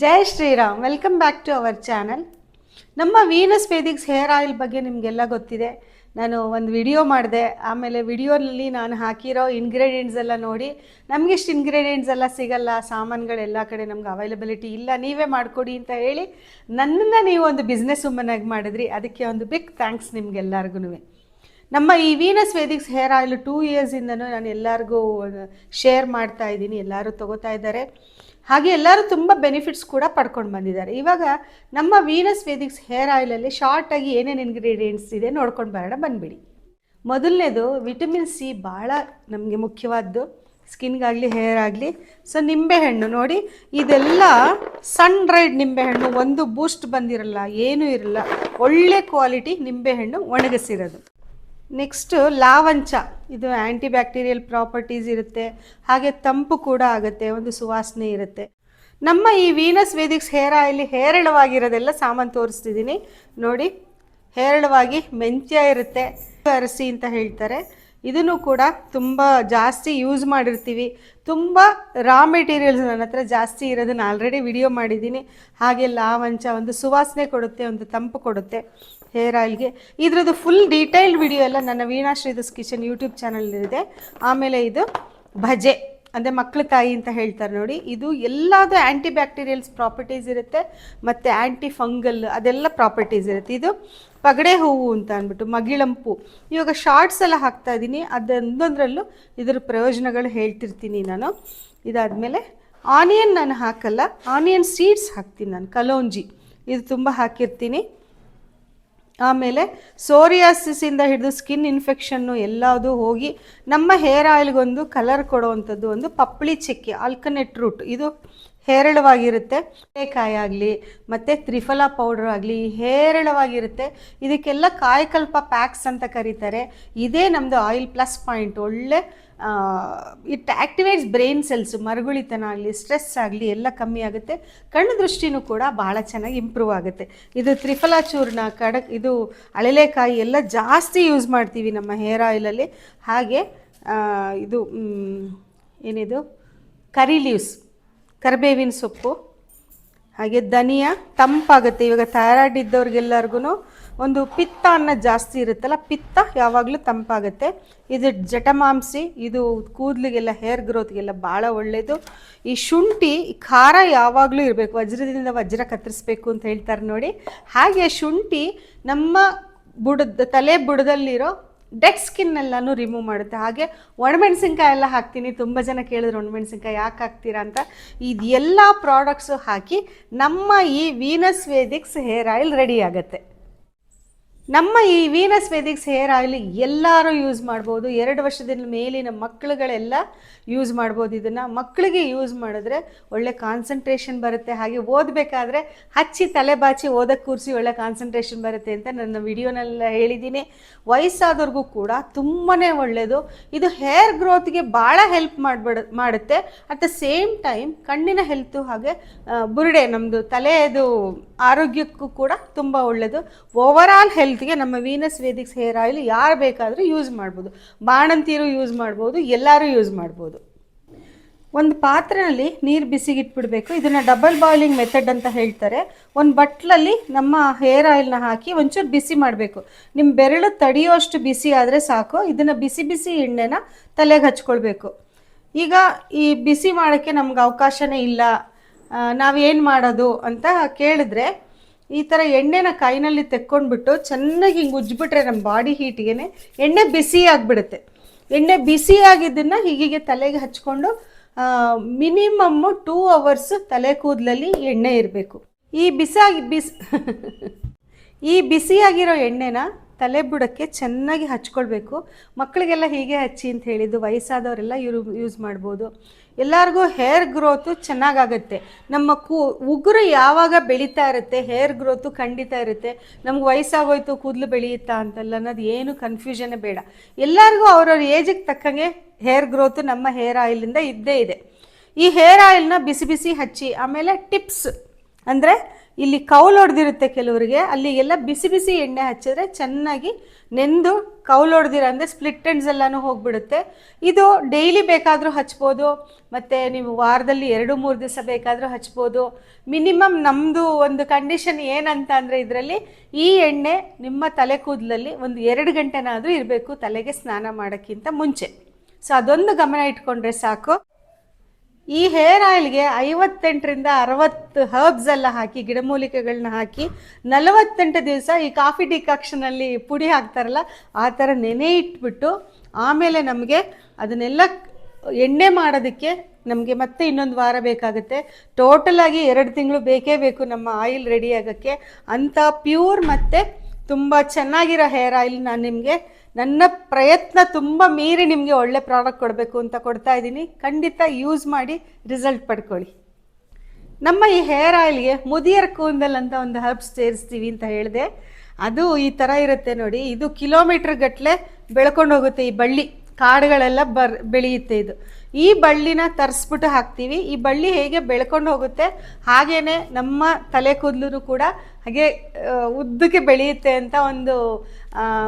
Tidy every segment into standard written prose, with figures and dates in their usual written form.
Jai Shriram. Welcome back to our channel. ನಮ್ಮ Venus Vedics hair oil ಬಗ್ಗೆ ನಿಮಗೆಲ್ಲ ಗೊತ್ತಿದೆ. ನಾನು ಒಂದು ವಿಡಿಯೋ ಮಾಡಿದೆ. ಆಮೇಲೆ ವಿಡಿಯೋನಲ್ಲಿ ನಾನು ಹಾಕಿರೋ ಇಂಗ್ರೀಡಿಯೆಂಟ್ಸ್ ಎಲ್ಲ ನೋಡಿ ನಮಗಿಷ್ಟು ಇಂಗ್ರೀಡಿಯೆಂಟ್ಸ್ ಎಲ್ಲ ಸಿಗಲ್ಲ, ಸಾಮಾನುಗಳೆಲ್ಲ ಕಡೆ ನಮ್ಗೆ ಅವೈಲಬಿಲಿಟಿ ಇಲ್ಲ, ನೀವೇ ಮಾಡಿಕೊಡಿ ಅಂತ ಹೇಳಿ ನನ್ನನ್ನು ನೀವು ಒಂದು ಬಿಸ್ನೆಸ್ ವುಮನ್ನಾಗಿ ಮಾಡಿದ್ರಿ. ಅದಕ್ಕೆ ಒಂದು ಬಿಗ್ ಥ್ಯಾಂಕ್ಸ್ ನಿಮಗೆಲ್ಲರಿಗೂ. ನಮ್ಮ ಈ ವೀನಸ್ ವೇದಿಕ್ಸ್ ಹೇರ್ ಆಯಿಲ್ 2 ಇಯರ್ಸಿಂದನೂ ನಾನು ಎಲ್ಲರಿಗೂ ಶೇರ್ ಮಾಡ್ತಾ ಇದ್ದೀನಿ. ಎಲ್ಲರೂ ತೊಗೋತಾ ಇದ್ದಾರೆ, ಹಾಗೆ ಎಲ್ಲರೂ ತುಂಬ ಬೆನಿಫಿಟ್ಸ್ ಕೂಡ ಪಡ್ಕೊಂಡು ಬಂದಿದ್ದಾರೆ. ಇವಾಗ ನಮ್ಮ ವೀನಸ್ ವೇದಿಕ್ಸ್ ಹೇರ್ ಆಯಿಲಲ್ಲಿ ಶಾರ್ಟಾಗಿ ಏನೇನು ಇಂಗ್ರೀಡಿಯೆಂಟ್ಸ್ ಇದೆ ನೋಡ್ಕೊಂಡು ಬರೋಣ, ಬಂದುಬಿಡಿ. ಮೊದಲನೇದು ವಿಟಮಿನ್ ಸಿ, ಭಾಳ ನಮಗೆ ಮುಖ್ಯವಾದ್ದು ಸ್ಕಿನ್ಗಾಗಲಿ ಹೇರ್ ಆಗಲಿ. ಸೊ ನಿಂಬೆಹಣ್ಣು ನೋಡಿ, ಇದೆಲ್ಲ ಸನ್ ಡ್ರೈಡ್ ನಿಂಬೆಹಣ್ಣು, ಒಂದು ಬೂಸ್ಟ್ ಬಂದಿರಲ್ಲ, ಏನೂ ಇರಲ್ಲ, ಒಳ್ಳೆ ಕ್ವಾಲಿಟಿ ನಿಂಬೆಹಣ್ಣು ಒಣಗಿಸಿರೋದು. ನೆಕ್ಸ್ಟು ಲಾವಂಚ, ಇದು ಆ್ಯಂಟಿ ಬ್ಯಾಕ್ಟೀರಿಯಲ್ ಪ್ರಾಪರ್ಟೀಸ್ ಇರುತ್ತೆ, ಹಾಗೆ ತಂಪು ಕೂಡ ಆಗುತ್ತೆ, ಒಂದು ಸುವಾಸನೆ ಇರುತ್ತೆ. ನಮ್ಮ ಈ ವೀನಸ್ ವೇದಿಕ್ಸ್ ಹೇರ್ ಆಯಿಲ್ ಹೇರಳವಾಗಿರೋದೆಲ್ಲ ಸಾಮಾನು ತೋರಿಸ್ತಿದ್ದೀನಿ ನೋಡಿ. ಹೇರಳವಾಗಿ ಮೆಂತ್ಯ ಇರುತ್ತೆ, ಅರಸಿ ಅಂತ ಹೇಳ್ತಾರೆ, ಇದನ್ನು ಕೂಡ ತುಂಬ ಜಾಸ್ತಿ ಯೂಸ್ ಮಾಡಿರ್ತೀವಿ. ತುಂಬ ರಾ ಮೆಟೀರಿಯಲ್ಸ್ ನನ್ನ ಹತ್ರ ಜಾಸ್ತಿ ಇರೋದನ್ನು ಆಲ್ರೆಡಿ ವಿಡಿಯೋ ಮಾಡಿದ್ದೀನಿ. ಹಾಗೆ ಲಾವಂಚ ಒಂದು ಸುವಾಸನೆ ಕೊಡುತ್ತೆ, ಒಂದು ತಂಪು ಕೊಡುತ್ತೆ ಹೇರ್ ಆಯಿಲ್ಗೆ. ಇದ್ರದ್ದು ಫುಲ್ ಡೀಟೇಲ್ಡ್ ವಿಡಿಯೋ ಎಲ್ಲ ನನ್ನ ವೀಣಾ ಶ್ರೀಧಸ್ ಕಿಚನ್ ಯೂಟ್ಯೂಬ್ ಚಾನಲಲ್ಲಿದೆ. ಆಮೇಲೆ ಇದು ಭಜೆ ಅಂದರೆ ಮಕ್ಕಳ ತಾಯಿ ಅಂತ ಹೇಳ್ತಾರೆ ನೋಡಿ, ಇದು ಎಲ್ಲದೂ ಆ್ಯಂಟಿ ಬ್ಯಾಕ್ಟೀರಿಯಲ್ಸ್ ಪ್ರಾಪರ್ಟೀಸ್ ಇರುತ್ತೆ ಮತ್ತು ಆ್ಯಂಟಿ ಫಂಗಲ್ ಅದೆಲ್ಲ ಪ್ರಾಪರ್ಟೀಸ್ ಇರುತ್ತೆ. ಇದು ಪಗಡೆ ಹೂವು ಅಂತ ಅಂದ್ಬಿಟ್ಟು ಮಗಿಳಂಪು. ಇವಾಗ ಶಾರ್ಟ್ಸ್ ಎಲ್ಲ ಹಾಕ್ತಾ ಇದ್ದೀನಿ, ಅದೊಂದೊಂದರಲ್ಲೂ ಇದರ ಪ್ರಯೋಜನಗಳು ಹೇಳ್ತಿರ್ತೀನಿ ನಾನು. ಇದಾದಮೇಲೆ ಆನಿಯನ್ ನಾನು ಹಾಕಲ್ಲ, ಆನಿಯನ್ ಸೀಡ್ಸ್ ಹಾಕ್ತೀನಿ ನಾನು, ಕಲೋಂಜಿ ಇದು ತುಂಬ ಹಾಕಿರ್ತೀನಿ. ಆಮೇಲೆ ಸೋರಿಯಾಸಿಸಿಂದ ಹಿಡಿದು ಸ್ಕಿನ್ ಇನ್ಫೆಕ್ಷನ್ನು ಎಲ್ಲದೂ ಹೋಗಿ ನಮ್ಮ ಹೇರ್ ಆಯಿಲ್ಗೊಂದು ಕಲರ್ ಕೊಡುವಂಥದ್ದು ಒಂದು ಪಪ್ಪಳಿ ಚಕ್ಕೆ, ಆಲ್ಕನೆಟ್ ರೂಟ್, ಇದು ಹೇರಳವಾಗಿರುತ್ತೆ. ಕಾಯಿ ಆಗಲಿ ಮತ್ತು ತ್ರಿಫಲಾ ಪೌಡರ್ ಆಗಲಿ ಹೇರಳವಾಗಿರುತ್ತೆ. ಇದಕ್ಕೆಲ್ಲ ಕಾಯಕಲ್ಪ ಪ್ಯಾಕ್ಸ್ ಅಂತ ಕರೀತಾರೆ. ಇದೇ ನಮ್ಮದು ಆಯಿಲ್ ಪ್ಲಸ್ ಪಾಯಿಂಟ್. ಒಳ್ಳೆ ಇಟ್ ಆ್ಯಕ್ಟಿವೇಟ್ಸ್ ಬ್ರೈನ್ ಸೆಲ್ಸು, ಮರುಗುಳಿತನ ಆಗಲಿ, ಸ್ಟ್ರೆಸ್ ಆಗಲಿ ಎಲ್ಲ ಕಮ್ಮಿ ಆಗುತ್ತೆ. ಕಣ್ಣು ದೃಷ್ಟಿನೂ ಕೂಡ ಭಾಳ ಚೆನ್ನಾಗಿ ಇಂಪ್ರೂವ್ ಆಗುತ್ತೆ. ಇದು ತ್ರಿಫಲಾ ಚೂರ್ಣ, ಇದು ಅಳಲೆಕಾಯಿ ಎಲ್ಲ ಜಾಸ್ತಿ ಯೂಸ್ ಮಾಡ್ತೀವಿ ನಮ್ಮ ಹೇರ್ ಆಯಿಲಲ್ಲಿ. ಹಾಗೆ ಇದು ಏನಿದು ಕರಿ ಲೀವ್ಸ್, ಕರಿಬೇವಿನ ಸೊಪ್ಪು, ಹಾಗೆ ಧನಿಯಾ ತಂಪಾಗುತ್ತೆ. ಇವಾಗ ಥೈರಾಯ್ಡ್ ಇದ್ದವ್ರಿಗೆಲ್ಲರಿಗೂ ಒಂದು ಪಿತ್ತ ಅನ್ನೋದು ಜಾಸ್ತಿ ಇರುತ್ತಲ್ಲ, ಪಿತ್ತ ಯಾವಾಗಲೂ ತಂಪಾಗುತ್ತೆ. ಇದು ಜಟಮಾಂಸಿ, ಇದು ಕೂದಲಿಗೆಲ್ಲ ಹೇರ್ ಗ್ರೋತ್ಗೆಲ್ಲ ಭಾಳ ಒಳ್ಳೆಯದು. ಈ ಶುಂಠಿ, ಖಾರ ಯಾವಾಗಲೂ ಇರಬೇಕು, ವಜ್ರದಿಂದ ವಜ್ರ ಕತ್ತರಿಸ್ಬೇಕು ಅಂತ ಹೇಳ್ತಾರೆ ನೋಡಿ. ಹಾಗೆ ಶುಂಠಿ ನಮ್ಮ ತಲೆ ಬುಡದಲ್ಲಿರೋ ಡೆಡ್ ಸ್ಕಿನ್ನೆಲ್ಲನೂ ರಿಮೂವ್ ಮಾಡುತ್ತೆ. ಹಾಗೆ ಒಣಮೆಣಸಿನ್ಕಾಯಿ ಎಲ್ಲ ಹಾಕ್ತೀನಿ. ತುಂಬ ಜನ ಕೇಳಿದ್ರು ಒಣಮೆಣಸಿನ್ಕಾಯಿ ಯಾಕೆ ಹಾಕ್ತೀರಾ ಅಂತ. ಇದೆಲ್ಲ ಪ್ರಾಡಕ್ಟ್ಸು ಹಾಕಿ ನಮ್ಮ ಈ Venus Vedics hair oil ready ಆಗುತ್ತೆ. ನಮ್ಮ ಈ ವೀನಸ್ ವೇದಿಕ್ಸ್ ಹೇರ್ ಆಯಿಲ್ ಎಲ್ಲರೂ ಯೂಸ್ ಮಾಡ್ಬೋದು. 2 ವರ್ಷದ ಮೇಲಿನ ಮಕ್ಕಳುಗಳೆಲ್ಲ ಯೂಸ್ ಮಾಡ್ಬೋದು. ಇದನ್ನು ಮಕ್ಕಳಿಗೆ ಯೂಸ್ ಮಾಡಿದ್ರೆ ಒಳ್ಳೆ ಕಾನ್ಸಂಟ್ರೇಷನ್ ಬರುತ್ತೆ. ಹಾಗೆ ಓದಬೇಕಾದ್ರೆ ಹಚ್ಚಿ ತಲೆ ಬಾಚಿ ಓದಕ್ಕೆ ಕೂರಿಸಿ ಒಳ್ಳೆ ಕಾನ್ಸಂಟ್ರೇಷನ್ ಬರುತ್ತೆ ಅಂತ ನನ್ನ ವಿಡಿಯೋನೆಲ್ಲ ಹೇಳಿದ್ದೀನಿ. ವಯಸ್ಸಾದವ್ರಿಗೂ ಕೂಡ ತುಂಬಾ ಒಳ್ಳೆಯದು. ಇದು ಹೇರ್ ಗ್ರೋತ್ಗೆ ಭಾಳ ಹೆಲ್ಪ್ ಮಾಡುತ್ತೆ. ಅಟ್ ದ ಸೇಮ್ ಟೈಮ್ ಕಣ್ಣಿನ ಹೆಲ್ತು, ಹಾಗೆ ಬುರುಡೆ, ನಮ್ಮದು ತಲೆಯದು ಆರೋಗ್ಯಕ್ಕೂ ಕೂಡ ತುಂಬ ಒಳ್ಳೆಯದು. ಓವರಾಲ್ ಹೆಲ್ತ್ಗೆ ನಮ್ಮ ವೀನಸ್ ವೇದಿಕ್ಸ್ ಹೇರ್ ಆಯಿಲ್ ಯಾರು ಬೇಕಾದರೂ ಯೂಸ್ ಮಾಡ್ಬೋದು. ಬಾಣಂತಿಯರು ಯೂಸ್ ಮಾಡ್ಬೋದು, ಎಲ್ಲರೂ ಯೂಸ್ ಮಾಡ್ಬೋದು. ಒಂದು ಪಾತ್ರೆಯಲ್ಲಿ ನೀರು ಬಿಸಿಗಿಟ್ಬಿಡ್ಬೇಕು. ಇದನ್ನು ಡಬಲ್ ಬಾಯ್ಲಿಂಗ್ ಮೆಥಡ್ ಅಂತ ಹೇಳ್ತಾರೆ. ಒಂದು ಬಟ್ಲಲ್ಲಿ ನಮ್ಮ ಹೇರ್ ಆಯಿಲ್ನ ಹಾಕಿ ಒಂಚೂರು ಬಿಸಿ ಮಾಡಬೇಕು. ನಿಮ್ಮ ಬೆರಳು ತಡೆಯೋಷ್ಟು ಬಿಸಿ ಆದರೆ ಸಾಕು. ಇದನ್ನು ಬಿಸಿ ಬಿಸಿ ಎಣ್ಣೆನ ತಲೆಗೆ ಹಚ್ಕೊಳ್ಬೇಕು. ಈಗ ಈ ಬಿಸಿ ಮಾಡೋಕ್ಕೆ ನಮ್ಗೆ ಅವಕಾಶನೇ ಇಲ್ಲ, ನಾವೇನು ಮಾಡೋದು ಅಂತ ಕೇಳಿದ್ರೆ, ಈ ಥರ ಎಣ್ಣೆನ ಕೈನಲ್ಲಿ ತೆಕ್ಕೊಂಡ್ಬಿಟ್ಟು ಚೆನ್ನಾಗಿ ಹಿಂಗೆ ಉಜ್ಜಿಬಿಟ್ರೆ ನಮ್ಮ ಬಾಡಿ ಹೀಟ್ಗೆ ಎಣ್ಣೆ ಬಿಸಿ ಆಗಿಬಿಡುತ್ತೆ. ಎಣ್ಣೆ ಬಿಸಿಯಾಗಿದ್ದನ್ನು ಹೀಗೆ ತಲೆಗೆ ಹಚ್ಕೊಂಡು ಮಿನಿಮಮ್ಮು 2 ಅವರ್ಸ್ ತಲೆ ಕೂದಲಲ್ಲಿ ಎಣ್ಣೆ ಇರಬೇಕು. ಈ ಬಿಸಿಯಾಗಿರೋ ಎಣ್ಣೆನ ತಲೆ ಬುಡಕ್ಕೆ ಚೆನ್ನಾಗಿ ಹಚ್ಕೊಳ್ಬೇಕು. ಮಕ್ಕಳಿಗೆಲ್ಲ ಹೀಗೆ ಹಚ್ಚಿ ಅಂತ ಹೇಳಿದ್ದು, ವಯಸ್ಸಾದವರೆಲ್ಲ ಯೂಸ್ ಮಾಡ್ಬೋದು. ಎಲ್ಲರಿಗೂ ಹೇರ್ ಗ್ರೋತು ಚೆನ್ನಾಗಾಗುತ್ತೆ. ನಮ್ಮ ಉಗುರು ಯಾವಾಗ ಬೆಳೀತಾ ಇರುತ್ತೆ, ಹೇರ್ ಗ್ರೋತು ಖಂಡಿತ ಇರುತ್ತೆ. ನಮ್ಗೆ ವಯಸ್ಸಾಗೋಯ್ತು ಕೂದಲು ಬೆಳೆಯುತ್ತಾ ಅಂತಲ್ಲ ಅನ್ನೋದು ಏನು ಕನ್ಫ್ಯೂಷನ್ನೇ ಬೇಡ. ಎಲ್ಲರಿಗೂ ಅವ್ರವ್ರ ಏಜಿಗೆ ತಕ್ಕಂಗೆ ಹೇರ್ ಗ್ರೋತು ನಮ್ಮ ಹೇರ್ ಆಯಿಲಿಂದ ಇದ್ದೇ ಇದೆ. ಈ ಹೇರ್ ಆಯಿಲ್ನ ಬಿಸಿ ಬಿಸಿ ಹಚ್ಚಿ, ಆಮೇಲೆ ಟಿಪ್ಸ್ ಅಂದರೆ ಇಲ್ಲಿ ಕೌಲು ಹೊಡೆದಿರುತ್ತೆ ಕೆಲವರಿಗೆ, ಅಲ್ಲಿಗೆಲ್ಲ ಬಿಸಿ ಬಿಸಿ ಎಣ್ಣೆ ಹಚ್ಚಿದ್ರೆ ಚೆನ್ನಾಗಿ ನೆಂದು ಕೌಲು ಹೊಡೆದಿರ ಅಂದರೆ ಸ್ಪ್ಲಿಟ್ ಎಂಡ್ಸ್ ಎಲ್ಲನೂ ಹೋಗಿಬಿಡುತ್ತೆ. ಇದು ಡೈಲಿ ಬೇಕಾದರೂ ಹಚ್ಬೋದು, ಮತ್ತು ನೀವು ವಾರದಲ್ಲಿ 2-3 ದಿವಸ ಬೇಕಾದರೂ ಹಚ್ಬೋದು. ಮಿನಿಮಮ್ ನಮ್ಮದು ಒಂದು ಕಂಡೀಷನ್ ಏನಂತ ಅಂದರೆ ಇದರಲ್ಲಿ ಈ ಎಣ್ಣೆ ನಿಮ್ಮ ತಲೆ ಕೂದಲಲ್ಲಿ ಒಂದು 2 ಗಂಟೆನಾದರೂ ಇರಬೇಕು ತಲೆಗೆ ಸ್ನಾನ ಮಾಡೋಕ್ಕಿಂತ ಮುಂಚೆ. ಸೊ ಅದೊಂದು ಗಮನ ಇಟ್ಕೊಂಡ್ರೆ ಸಾಕು. ಈ ಹೇರ್ ಆಯಿಲ್ಗೆ 58ರಿಂದ 60 ಹರ್ಬ್ಸ್ ಎಲ್ಲ ಹಾಕಿ, ಗಿಡಮೂಲಿಕೆಗಳನ್ನ ಹಾಕಿ 48 ದಿವಸ ಈ ಕಾಫಿ ಡಿಕಾಕ್ಷನಲ್ಲಿ ಪುಡಿ ಹಾಕ್ತಾರಲ್ಲ ಆ ಥರ ನೆನೆ ಇಟ್ಬಿಟ್ಟು ಆಮೇಲೆ ನಮಗೆ ಅದನ್ನೆಲ್ಲ ಎಣ್ಣೆ ಮಾಡೋದಕ್ಕೆ ನಮಗೆ ಮತ್ತೆ ಇನ್ನೊಂದು ವಾರ ಬೇಕಾಗುತ್ತೆ. ಟೋಟಲಾಗಿ 2 ತಿಂಗಳು ಬೇಕೇ ಬೇಕು ನಮ್ಮ ಆಯಿಲ್ ರೆಡಿ ಆಗೋಕ್ಕೆ. ಅಂಥ ಪ್ಯೂರ್ ಮತ್ತು ತುಂಬ ಚೆನ್ನಾಗಿರೋ ಹೇರ್ ಆಯಿಲ್ ನಾನು ನಿಮಗೆ ನನ್ನ ಪ್ರಯತ್ನ ತುಂಬ ಮೀರಿ ನಿಮಗೆ ಒಳ್ಳೆ ಪ್ರಾಡಕ್ಟ್ ಕೊಡಬೇಕು ಅಂತ ಕೊಡ್ತಾ ಇದ್ದೀನಿ. ಖಂಡಿತ ಯೂಸ್ ಮಾಡಿ ರಿಸಲ್ಟ್ ಪಡ್ಕೊಳ್ಳಿ. ನಮ್ಮ ಈ ಹೇರ್ ಆಯಿಲ್ಗೆ ಮುದಿಯರ್ ಕೂದಲ್ ಅಂತ ಒಂದು ಹರ್ಬ್ಸ್ ಸೇರಿಸ್ತೀವಿ ಅಂತ ಹೇಳಿದೆ. ಅದು ಈ ಥರ ಇರುತ್ತೆ ನೋಡಿ. ಇದು ಕಿಲೋಮೀಟ್ರ್ ಗಟ್ಟಲೆ ಬೆಳ್ಕೊಂಡು ಹೋಗುತ್ತೆ. ಈ ಬಳ್ಳಿ ಕಾಡುಗಳೆಲ್ಲ ಬೆಳೆಯುತ್ತೆ. ಇದು ಈ ಬಳ್ಳಿನ ತರಿಸ್ಬಿಟ್ಟು ಹಾಕ್ತೀವಿ. ಈ ಬಳ್ಳಿ ಹೇಗೆ ಬೆಳ್ಕೊಂಡು ಹೋಗುತ್ತೆ ಹಾಗೇ ನಮ್ಮ ತಲೆ ಕೂದಲು ಕೂಡ ಹಾಗೆ ಉದ್ದಕ್ಕೆ ಬೆಳೆಯುತ್ತೆ ಅಂತ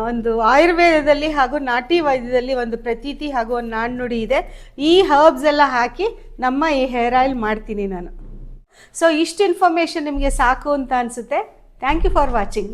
ಒಂದು ಆಯುರ್ವೇದದಲ್ಲಿ ಹಾಗೂ ನಾಟಿ ವೈದ್ಯದಲ್ಲಿ ಒಂದು ಪ್ರತೀತಿ ಹಾಗೂ ಒಂದು ನಾಣ್ಣುಡಿ ಇದೆ. ಈ ಹರ್ಬ್ಸ್ ಎಲ್ಲ ಹಾಕಿ ನಮ್ಮ ಈ ಹೇರ್ ಆಯಿಲ್ ಮಾಡ್ತೀನಿ ನಾನು. ಸೊ ಇಷ್ಟು ಇನ್ಫಾರ್ಮೇಷನ್ ನಿಮಗೆ ಸಾಕು ಅಂತ ಅನಿಸುತ್ತೆ. Thank you for watching.